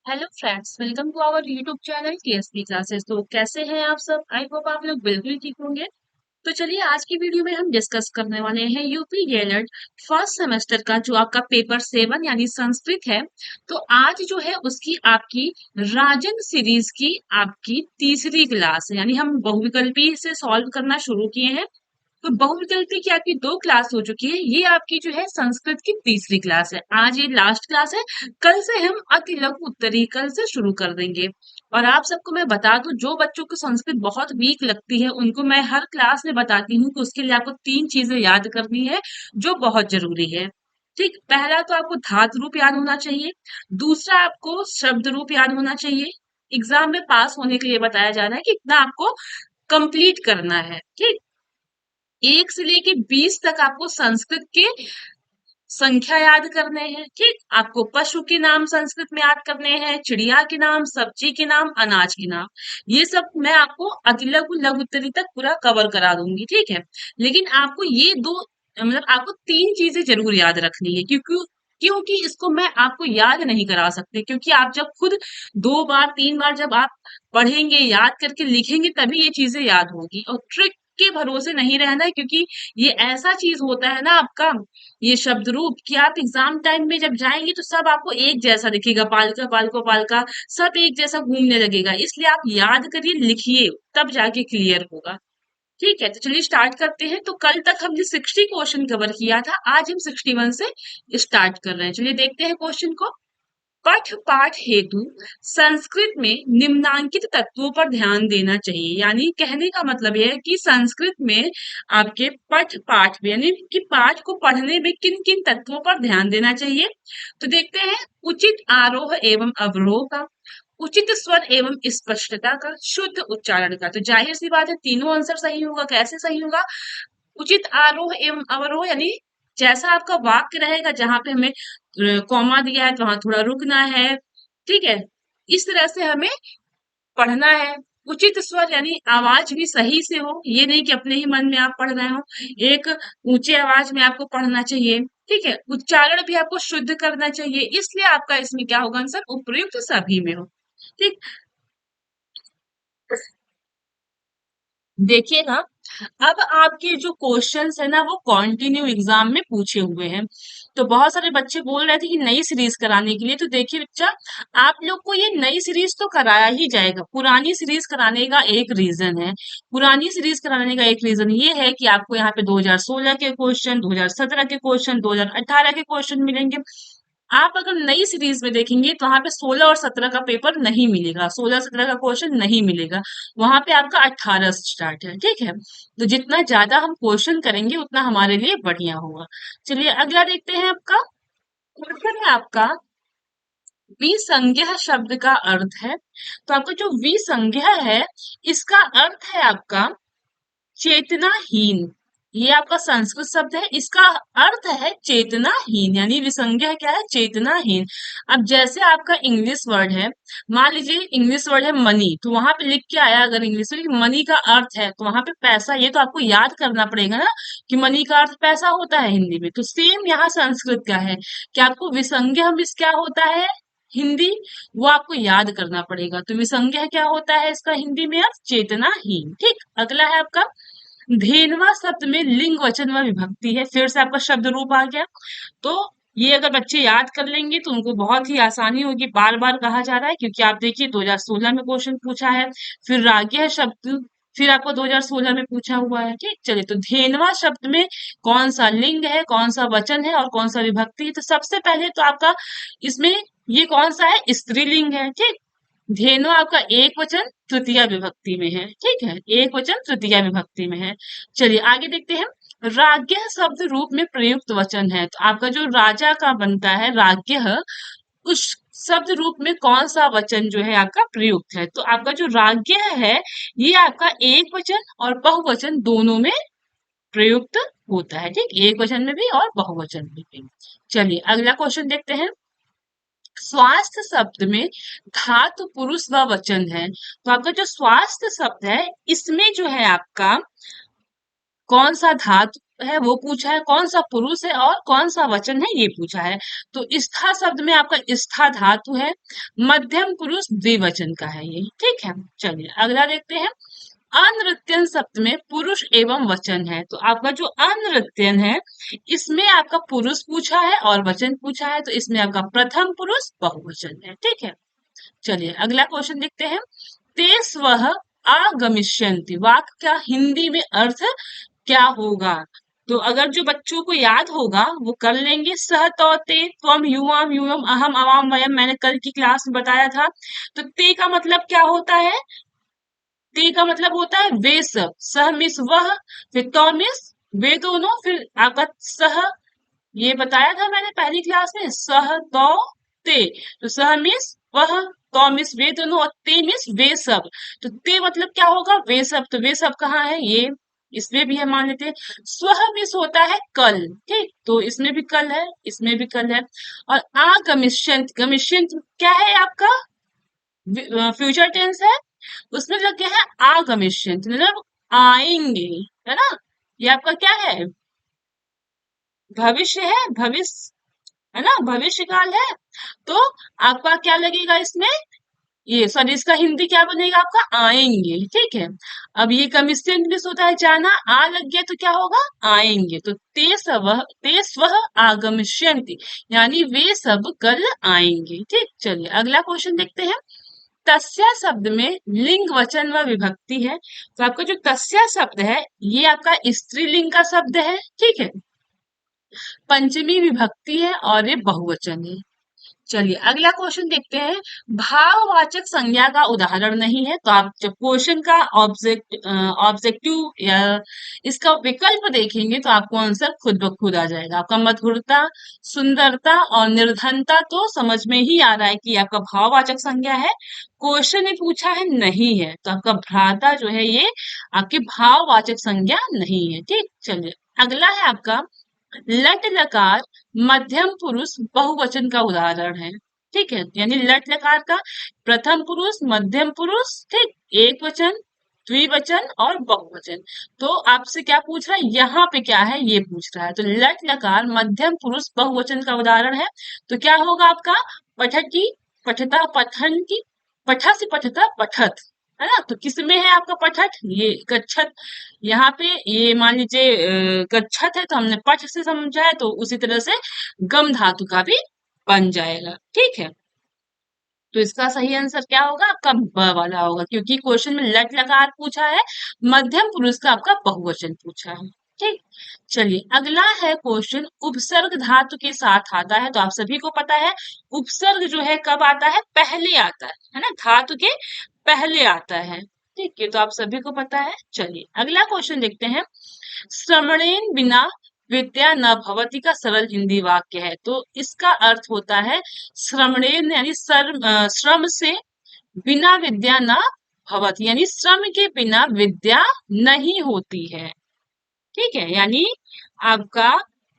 Hello friends, welcome to our YouTube channel KSP classes. तो कैसे हैं आप सब? आई होप आप लोग बिल्कुल ठीक होंगे। तो चलिए आज की वीडियो में हम डिस्कस करने वाले हैं यूपी डीएलएड फर्स्ट सेमेस्टर का जो आपका पेपर 7 यानी संस्कृत है। तो आज जो है उसकी आपकी राजन सीरीज की आपकी तीसरी क्लास है, यानी हम बहुविकल्पी से सॉल्व करना शुरू किए हैं। तो बहुविकल्पी की आपकी 2 क्लास हो चुकी है, ये आपकी जो है संस्कृत की तीसरी क्लास है। आज ये लास्ट क्लास है। कल से हम अति लघु उत्तरी कल से शुरू कर देंगे। और आप सबको मैं बता दूं, जो बच्चों को संस्कृत बहुत वीक लगती है उनको मैं हर क्लास में बताती हूँ कि उसके लिए आपको 3 चीजें याद करनी है जो बहुत जरूरी है। ठीक, पहला तो आपको धातु रूप याद होना चाहिए। दूसरा आपको शब्द रूप याद होना चाहिए। एग्जाम में पास होने के लिए बताया जा रहा है कि इतना आपको कंप्लीट करना है। ठीक, 1 से लेके 20 तक आपको संस्कृत के संख्या याद करने हैं। ठीक, आपको पशु के नाम संस्कृत में याद करने हैं, चिड़िया के नाम, सब्जी के नाम, अनाज के नाम। ये सब मैं आपको अतिलघु लघुत्तरी तक पूरा कवर करा दूंगी। ठीक है, लेकिन आपको ये दो मतलब आपको 3 चीजें जरूर याद रखनी है, क्योंकि क्योंकि इसको मैं आपको याद नहीं करा सकती, क्योंकि आप जब खुद 2 बार 3 बार जब आप पढ़ेंगे, याद करके लिखेंगे, तभी ये चीजें याद होगी। और ट्रिक के भरोसे नहीं रहना है, क्योंकि ये ऐसा चीज होता है ना आपका, ये शब्द रूप कि आप एग्जाम टाइम में जब जाएंगे तो सब आपको एक जैसा दिखेगा, पालका पालको पालका सब एक जैसा घूमने लगेगा। इसलिए आप याद करिए, लिखिए, तब जाके क्लियर होगा। ठीक है, तो चलिए स्टार्ट करते हैं। तो कल तक हमने 60 क्वेश्चन कवर किया था, आज हम 61 से स्टार्ट कर रहे हैं। चलिए देखते हैं क्वेश्चन को। पठ पाठ हेतु संस्कृत में निम्नांकित तत्वों पर ध्यान देना चाहिए। यानी कहने का मतलब यह है कि संस्कृत में आपके पठ पाठ में यानी कि पाठ को पढ़ने में किन किन तत्वों पर ध्यान देना चाहिए। तो देखते हैं। उचित आरोह एवं अवरोह का, उचित स्वर एवं स्पष्टता का, शुद्ध उच्चारण का। तो जाहिर सी बात है तीनों आंसर सही होगा। कैसे सही होगा? उचित आरोह एवं अवरोह यानी जैसा आपका वाक्य रहेगा, जहां पे हमें कॉमा दिया है तो वहां थोड़ा रुकना है। ठीक है, इस तरह से हमें पढ़ना है। उचित स्वर यानी आवाज भी सही से हो, ये नहीं कि अपने ही मन में आप पढ़ रहे हो। एक ऊंचे आवाज में आपको पढ़ना चाहिए। ठीक है, उच्चारण भी आपको शुद्ध करना चाहिए। इसलिए आपका इसमें क्या होगा आंसर? उपयुक्त सभी में हो। ठीक, देखिएगा। अब आपके जो क्वेश्चंस है ना वो कंटिन्यू एग्जाम में पूछे हुए हैं। तो बहुत सारे बच्चे बोल रहे थे कि नई सीरीज कराने के लिए। तो देखिए बच्चा, आप लोग को ये नई सीरीज तो कराया ही जाएगा। पुरानी सीरीज कराने का एक रीजन है, पुरानी सीरीज कराने का एक रीजन ये है कि आपको यहाँ पे 2016 के क्वेश्चन, 2017 के क्वेश्चन, 2018 के क्वेश्चन मिलेंगे। आप अगर नई सीरीज में देखेंगे तो वहां पे 16 और 17 का पेपर नहीं मिलेगा, 16 17 का क्वेश्चन नहीं मिलेगा। वहां पे आपका 18 से स्टार्ट है। ठीक है, तो जितना ज्यादा हम क्वेश्चन करेंगे उतना हमारे लिए बढ़िया होगा। चलिए अगला देखते हैं। आपका क्वेश्चन है आपका विसंज्ञा शब्द का अर्थ है। तो आपका जो विसंज्ञा है इसका अर्थ है आपका चेतनाहीन। ये आपका संस्कृत शब्द है, इसका अर्थ है चेतनाहीन। यानी विसंज्ञा क्या है? चेतनाहीन। अब जैसे आपका इंग्लिश वर्ड है, मान लीजिए इंग्लिश वर्ड है मनी, तो वहां पे लिख के आया अगर इंग्लिश में मनी का अर्थ है तो वहां पे पैसा, ये तो आपको याद करना पड़ेगा ना कि मनी का अर्थ पैसा होता है हिंदी में। तो सेम यहाँ संस्कृत का है कि आपको विसंज्ञा मिस क्या होता है हिंदी, वो आपको याद करना पड़ेगा। तो विसंज्ञा क्या होता है इसका हिंदी में अर्थ? चेतनाहीन। ठीक, अगला है आपका धेनवा शब्द में लिंग वचन व विभक्ति है। फिर से आपका शब्द रूप आ गया। तो ये अगर बच्चे याद कर लेंगे तो उनको बहुत ही आसानी होगी। बार बार कहा जा रहा है क्योंकि आप देखिए 2016 में क्वेश्चन पूछा है, फिर राग्य शब्द, फिर आपको 2016 में पूछा हुआ है। ठीक, चलिए तो धेनवा शब्द में कौन सा लिंग है, कौन सा वचन है और कौन सा विभक्ति है? तो सबसे पहले तो आपका इसमें ये कौन सा है? स्त्रीलिंग है। ठीक, धेनु आपका एक वचन तृतीया विभक्ति में है। ठीक है, एक वचन तृतीया विभक्ति में है। चलिए आगे देखते हैं। राज्ञ शब्द रूप में प्रयुक्त वचन है। तो आपका जो राजा का बनता है राज्ञ, उस शब्द रूप में कौन सा वचन जो है आपका प्रयुक्त है? तो आपका जो राज्ञ है ये आपका एक वचन और बहुवचन दोनों में प्रयुक्त होता है। ठीक, एक वचन में भी और बहुवचन में भी। चलिए अगला क्वेश्चन देखते हैं। स्वास्थ्य शब्द में धातु पुरुष व वचन है। तो आपका जो स्वास्थ्य शब्द है इसमें जो है आपका कौन सा धातु है वो पूछा है, कौन सा पुरुष है और कौन सा वचन है ये पूछा है। तो स्था शब्द में आपका स्था धातु है, मध्यम पुरुष द्विवचन का है ये, ठीक है। चलिए अगला देखते हैं। अनृत्यन शब्द में पुरुष एवं वचन है, तो आपका जो अनृत्यन है इसमें आपका पुरुष पूछा है और वचन पूछा है, तो इसमें आपका प्रथम पुरुष बहुवचन है, ठीक है। चलिए अगला क्वेश्चन देखते हैं। ते स्वः आगमिष्यन्ति वाक्य का हिंदी में अर्थ क्या होगा? तो अगर जो बच्चों को याद होगा वो कर लेंगे। सह तो ते त्वम युवाम युवम अहम अवाम वयम, मैंने कल की क्लास में बताया था। तो ते का मतलब क्या होता है? ते का मतलब होता है वे सब, सह मिस वह, फिर तो मिस वे दोनों, फिर आपका सह, ये बताया था मैंने पहली क्लास में, सह तो ते। तो सह मिस वह, तो मिस वे दोनों, और ते मिस वे सब। तो ते मतलब क्या होगा? वे सब। तो वे सब कहाँ है? ये इसमें भी है, मान लेते हैं। स्वह मिस होता है कल, ठीक, तो इसमें भी कल है, इसमें भी कल है। और गमिष्यंत, गमिष्यंत क्या है आपका? फ्यूचर टेंस है, उसमें लग गया है आगमिष्यंत, मतलब आएंगे, है ना। ये आपका क्या है? भविष्य है, भविष्य, है ना, भविष्य काल है। तो आपका क्या लगेगा इसमें? ये सॉरी, इसका हिंदी क्या बनेगा आपका? आएंगे, ठीक है। अब ये कमिश्न इंग्लिश होता है जाना, आ लग गया तो क्या होगा? आएंगे। तो ते स्वः आगमिष्यन्ति, यानी वे सब कल आएंगे, ठीक। चलिए अगला क्वेश्चन देखते हैं। तस्या शब्द में लिंग वचन व विभक्ति है, तो आपका जो तस्या शब्द है ये आपका स्त्रीलिंग का शब्द है, ठीक है। पंचमी विभक्ति है और ये बहुवचन है। चलिए अगला क्वेश्चन देखते हैं। भाववाचक संज्ञा का उदाहरण नहीं है, तो आप जब क्वेश्चन का ऑब्जेक्टिव या इसका विकल्प देखेंगे तो आपको आंसर खुद ब खुद आ जाएगा। आपका मधुरता, सुंदरता और निर्धनता तो समझ में ही आ रहा है कि आपका भाववाचक संज्ञा है। क्वेश्चन ने पूछा है नहीं है, तो आपका भ्राता जो है ये आपकी भाववाचक संज्ञा नहीं है, ठीक। चलिए अगला है आपका लट लकार, मध्यम पुरुष बहुवचन का उदाहरण है, ठीक है। यानी लट लकार का प्रथम पुरुष, मध्यम पुरुष, ठीक, एक वचन, द्विवचन और बहुवचन। तो आपसे क्या पूछ रहा है? यहाँ पे क्या है ये पूछ रहा है। तो लट लकार मध्यम पुरुष बहुवचन का उदाहरण है, तो क्या होगा आपका? पठती, पठता, पठन की, पठा से पठता, पठत, है ना। तो किसमें है आपका पठत? ये गच्छत। यहाँ पे ये मान लीजिए गच्छत है तो हमने पठ से समझा है, तो उसी तरह से गम धातु का भी बन जाएगा, ठीक है। तो इसका सही आंसर क्या होगा? आपका ब वाला होगा, क्योंकि क्वेश्चन में लट लकार पूछा है, मध्यम पुरुष का आपका बहुवचन पूछा है, ठीक। चलिए अगला है क्वेश्चन, उपसर्ग धातु के साथ आता है, तो आप सभी को पता है उपसर्ग जो है कब आता है? पहले आता है ना, धातु के पहले आता है, ठीक है। तो आप सभी को पता है। चलिए अगला क्वेश्चन देखते हैं। श्रवणेन बिना विद्या न भवति का सरल हिंदी वाक्य है, तो इसका अर्थ होता है श्रवणेन यानी श्रम से, बिना विद्या न भवति यानी श्रम के बिना विद्या नहीं होती है, ठीक है। यानी आपका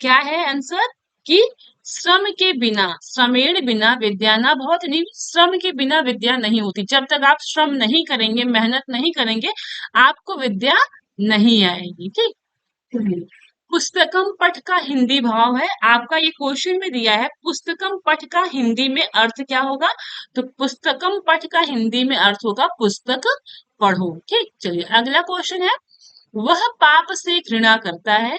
क्या है आंसर? कि श्रम के बिना, श्रमेण बिना विद्या न भवति, यानी श्रम के बिना विद्या नहीं होती। जब तक आप श्रम नहीं करेंगे, मेहनत नहीं करेंगे, आपको विद्या नहीं आएगी, ठीक। पुस्तकम पठ का हिंदी भाव है, आपका ये क्वेश्चन में दिया है पुस्तकम पठ का हिंदी में अर्थ क्या होगा? तो पुस्तकम पठ का हिंदी में अर्थ होगा पुस्तक पढ़ो, ठीक। चलिए अगला क्वेश्चन है। वह पाप से घृणा करता है,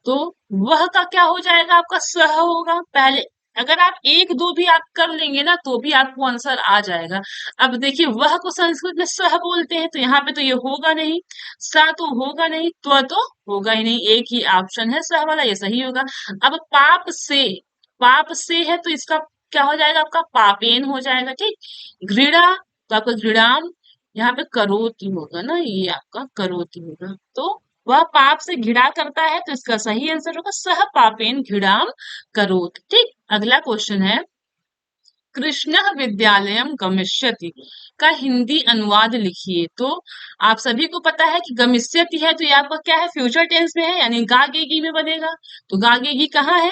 तो वह का क्या हो जाएगा? आपका सह होगा पहले। अगर आप एक दो भी आप कर लेंगे ना तो भी आपको आंसर आ जाएगा। अब देखिए वह को संस्कृत में सह बोलते हैं, तो यहाँ पे तो ये होगा नहीं, सा तो होगा नहीं, तो होगा ही नहीं, एक ही ऑप्शन है सह वाला, ये सही होगा। अब पाप से, पाप से है तो इसका क्या हो जाएगा? आपका पापेन हो जाएगा, ठीक। घृणा, तो आपका घृणाम, यहाँ पे करोति होगा ना, ये आपका करोति होगा। तो वह पाप से घृणा करता है, तो इसका सही आंसर होगा सह पापेन घृणाम करोति, ठीक। अगला क्वेश्चन है। कृष्ण विद्यालयम गमिष्यति का हिंदी अनुवाद लिखिए, तो आप सभी को पता है कि गमिष्यति है तो ये आपका क्या है? फ्यूचर टेंस में है, यानी गागेगी में बनेगा। तो गागेगी कहाँ है?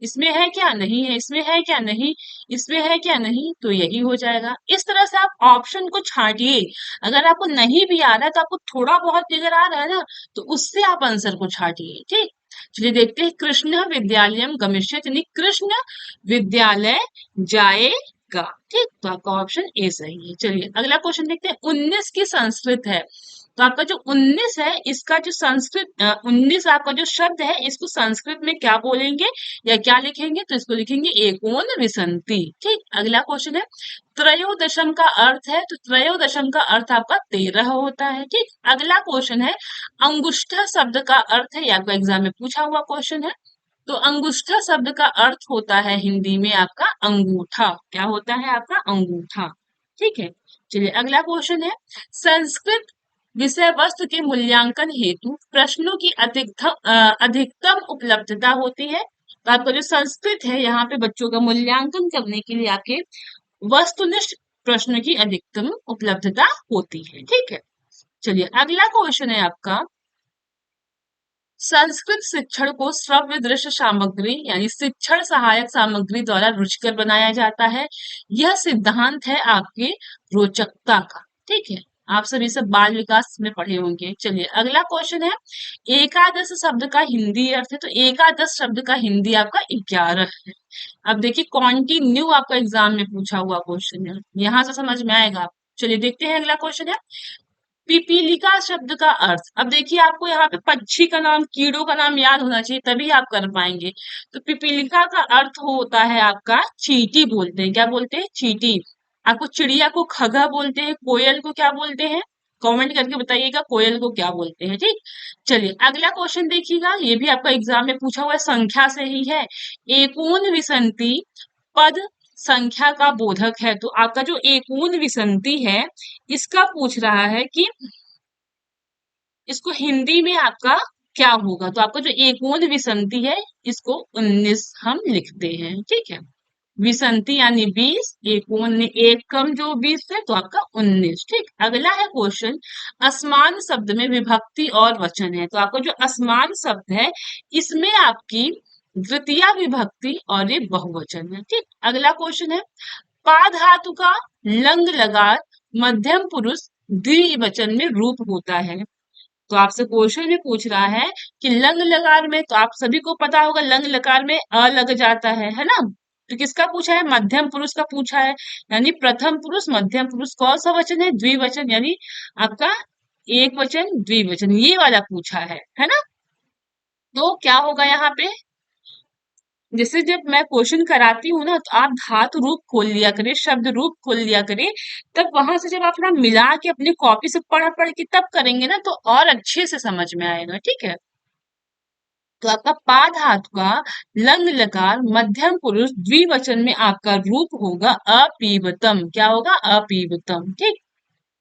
इसमें है क्या नहीं है, इसमें है क्या नहीं, इसमें है क्या नहीं, तो यही हो जाएगा। इस तरह से आप ऑप्शन को छांटिए। अगर आपको नहीं भी आ रहा है तो आपको थोड़ा बहुत अगर आ रहा है ना, तो उससे आप आंसर को छांटिए। ठीक, चलिए देखते हैं। कृष्ण विद्यालयम गमिष्यति, यानी कृष्ण विद्यालय जाएगा। ठीक, तो आपका ऑप्शन ए सही है। चलिए अगला क्वेश्चन देखते हैं। 19 की संस्कृत है, तो आपका जो 19 है इसका जो संस्कृत 19 आपका जो शब्द है इसको संस्कृत में क्या बोलेंगे या क्या लिखेंगे, तो इसको लिखेंगे एकोन विसंति। ठीक, अगला क्वेश्चन है। त्रयोदशम का अर्थ है, तो त्रयोदशम का अर्थ आपका 13 होता है। ठीक, अगला क्वेश्चन है। अंगुष्ठा शब्द का अर्थ है, ये आपका एग्जाम में पूछा हुआ क्वेश्चन है। तो अंगुष्ठा शब्द का अर्थ होता है हिंदी में आपका अंगूठा। क्या होता है आपका अंगूठा। ठीक है, चलिए अगला क्वेश्चन है। संस्कृत विषय वस्तु के मूल्यांकन हेतु प्रश्नों की अधिकतम उपलब्धता होती है। तो आपका जो संस्कृत है यहाँ पे बच्चों का मूल्यांकन करने के लिए आपके वस्तुनिष्ठ प्रश्न की अधिकतम उपलब्धता होती है। ठीक है, चलिए अगला क्वेश्चन है आपका। संस्कृत शिक्षण को श्रव्य दृश्य सामग्री यानी शिक्षण सहायक सामग्री द्वारा रुचिकर बनाया जाता है। यह सिद्धांत है आपके रोचकता का। ठीक है, आप सभी सब बाल विकास में पढ़े होंगे। चलिए अगला क्वेश्चन है। एकादश शब्द का हिंदी अर्थ है, तो एकादश शब्द का हिंदी आपका 11 है। अब देखिए कॉन्टिन्यू आपका एग्जाम में पूछा हुआ क्वेश्चन है, यहां से समझ में आएगा। चलिए देखते हैं अगला क्वेश्चन है। पिपीलिका शब्द का अर्थ, अब देखिए आपको यहाँ पे पक्षी का नाम, कीड़ों का नाम याद होना चाहिए तभी आप कर पाएंगे। तो पिपीलिका का अर्थ होता है आपका चींटी बोलते हैं। क्या बोलते हैं? चींटी। आपको चिड़िया को खगा बोलते हैं, कोयल को क्या बोलते हैं? कमेंट करके बताइएगा कोयल को क्या बोलते हैं। ठीक, चलिए अगला क्वेश्चन देखिएगा, ये भी आपका एग्जाम में पूछा हुआ है, संख्या से ही है। एकोन विसंति पद संख्या का बोधक है। तो आपका जो एकोन विसंति है इसका पूछ रहा है कि इसको हिंदी में आपका क्या होगा। तो आपका जो एकोन विसंति है इसको 19 हम लिखते हैं। ठीक है, विसंति यानी 20, एकोन एकम जो 20 है तो आपका 19। ठीक, अगला है क्वेश्चन। असमान शब्द में विभक्ति और वचन है, तो आपका जो असमान शब्द है इसमें आपकी द्वितीय विभक्ति और ये बहुवचन है। ठीक, अगला क्वेश्चन है। पा धातु का लंग लगार मध्यम पुरुष द्विवचन में रूप होता है। तो आपसे क्वेश्चन में पूछ रहा है कि लंग लकार में, तो आप सभी को पता होगा लंग लकार में अ लग जाता है ना। तो किसका पूछा है? मध्यम पुरुष का पूछा है, यानी प्रथम पुरुष मध्यम पुरुष। कौन सा वचन है? द्विवचन, यानी आपका एक वचन द्विवचन, ये वाला पूछा है ना। तो क्या होगा यहाँ पे, जैसे जब मैं क्वेश्चन कराती हूँ ना तो आप धातु रूप खोल लिया करें, शब्द रूप खोल लिया करें, तब वहां से जब आप ना मिला के अपनी कॉपी से पढ़ पढ़ के तब करेंगे ना तो और अच्छे से समझ में आएगा। ठीक है, तो आपका पा धातु का लंग लकार मध्यम पुरुष द्विवचन में आपका रूप होगा अपीवतम। क्या होगा? अपीवतम। ठीक,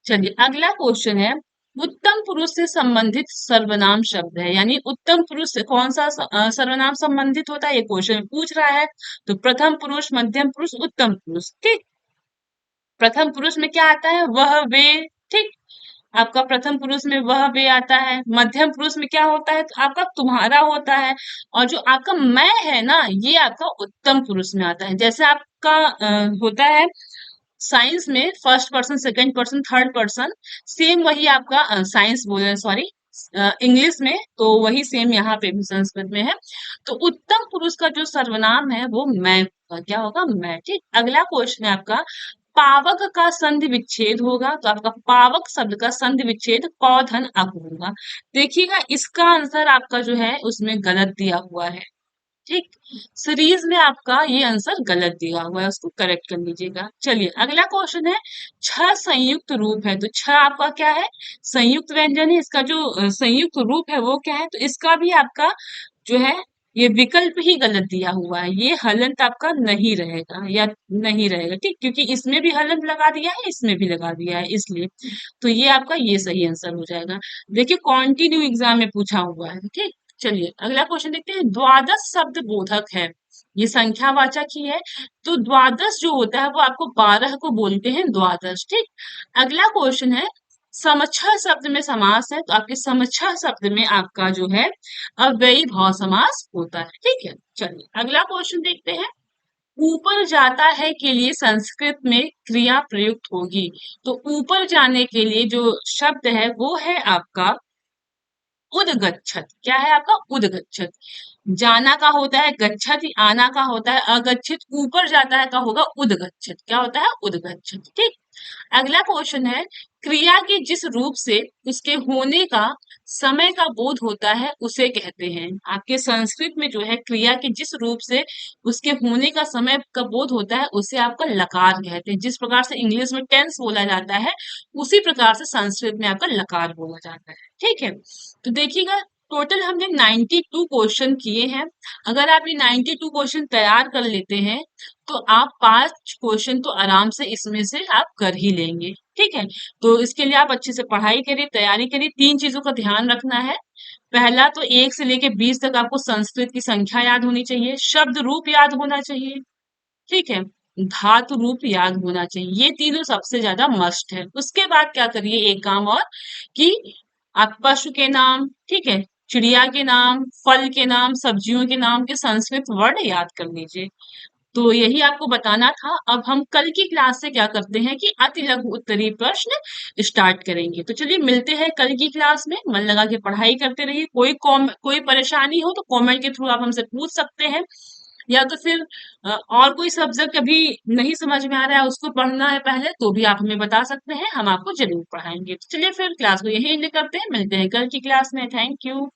चलिए अगला क्वेश्चन है। उत्तम पुरुष से संबंधित सर्वनाम शब्द है, यानी उत्तम पुरुष से कौन सा सर्वनाम संबंधित होता है, ये क्वेश्चन पूछ रहा है। तो प्रथम पुरुष, मध्यम पुरुष, उत्तम पुरुष। ठीक, प्रथम पुरुष में क्या आता है? वह वे। ठीक, आपका प्रथम पुरुष में वह वे आता है। मध्यम पुरुष में क्या होता है? तो आपका तुम्हारा होता है। और जो आपका मैं है ना, ये आपका उत्तम पुरुष में आता है। जैसे आपका होता है साइंस में first person, second person, third person, same वही आपका साइंस बोल रहे हैं, सॉरी, इंग्लिश में, तो वही सेम यहाँ पे भी संस्कृत में है। तो उत्तम पुरुष का जो सर्वनाम है वो मैं होगा। क्या होगा? मैं। ठीक, अगला क्वेश्चन है आपका। पावक का संधि विच्छेद होगा, तो आपका पावक शब्द का संधि विच्छेद पौधन अक होगा। देखिएगा इसका आंसर आपका जो है उसमें गलत दिया हुआ है। ठीक, सीरीज में आपका ये आंसर गलत दिया हुआ है, उसको करेक्ट कर लीजिएगा। चलिए अगला क्वेश्चन है। छह संयुक्त रूप है, तो छह आपका क्या है? संयुक्त व्यंजन है। इसका जो संयुक्त रूप है वो क्या है? तो इसका भी आपका जो है ये विकल्प ही गलत दिया हुआ है, ये हलंत आपका नहीं रहेगा या नहीं रहेगा। ठीक, क्योंकि इसमें भी हलंत लगा दिया है, इसमें भी लगा दिया है, इसलिए तो ये आपका ये सही आंसर हो जाएगा। देखिए कॉन्टिन्यू एग्जाम में पूछा हुआ है। ठीक, चलिए अगला क्वेश्चन देखते हैं। द्वादश शब्द बोधक है, ये संख्यावाचक ही है। तो द्वादश जो होता है वो आपको 12 को बोलते हैं द्वादश। ठीक, अगला क्वेश्चन है। समझ शब्द में समास है तो आपके समझ शब्द में आपका जो है अव्ययी भाव समास होता है। ठीक है, चलिए अगला क्वेश्चन देखते हैं। ऊपर जाता है के लिए संस्कृत में क्रिया प्रयुक्त होगी। तो ऊपर जाने के लिए जो शब्द है वो है आपका उदगच्छत। क्या है आपका? उदगच्छत। जाना का होता है गच्छति, आना का होता है अगच्छित, ऊपर जाता है का होगा उदगच्छत। क्या होता है? उदगच्छत। ठीक। अगला क्वेश्चन है, क्रिया के जिस रूप से उसके होने का समय का बोध होता है उसे कहते हैं। आपके संस्कृत में जो है क्रिया के जिस रूप से उसके होने का समय का बोध होता है उसे आपका लकार कहते हैं। जिस प्रकार से इंग्लिश में टेंस बोला जाता है उसी प्रकार से संस्कृत में आपका लकार बोला जाता है। ठीक है, तो देखिएगा टोटल हमने 92 क्वेश्चन किए हैं। अगर आप ये 92 क्वेश्चन तैयार कर लेते हैं तो आप 5 क्वेश्चन तो आराम से इसमें से आप कर ही लेंगे। ठीक है, तो इसके लिए आप अच्छे से पढ़ाई करिए, तैयारी करिए। 3 चीजों का ध्यान रखना है। पहला तो 1 से लेके 20 तक आपको संस्कृत की संख्या याद होनी चाहिए, शब्द रूप याद होना चाहिए। ठीक है, धातु रूप याद होना चाहिए। ये तीनों सबसे ज्यादा मस्ट है। उसके बाद क्या करिए, एक काम और, कि आप पशु के नाम, ठीक है, चिड़िया के नाम, फल के नाम, सब्जियों के नाम के संस्कृत वर्ड याद कर लीजिए। तो यही आपको बताना था। अब हम कल की क्लास से क्या करते हैं कि अति लघु उत्तरीय प्रश्न स्टार्ट करेंगे। तो चलिए मिलते हैं कल की क्लास में। मन लगा के पढ़ाई करते रहिए। कोई परेशानी हो तो कमेंट के थ्रू आप हमसे पूछ सकते हैं, या तो फिर और कोई सब्जेक्ट अभी नहीं समझ में आ रहा है, उसको पढ़ना है पहले, तो भी आप हमें बता सकते हैं, हम आपको जरूर पढ़ाएंगे। तो चलिए फिर क्लास को यही एंड करते हैं, मिलते हैं कल की क्लास में। Thank you.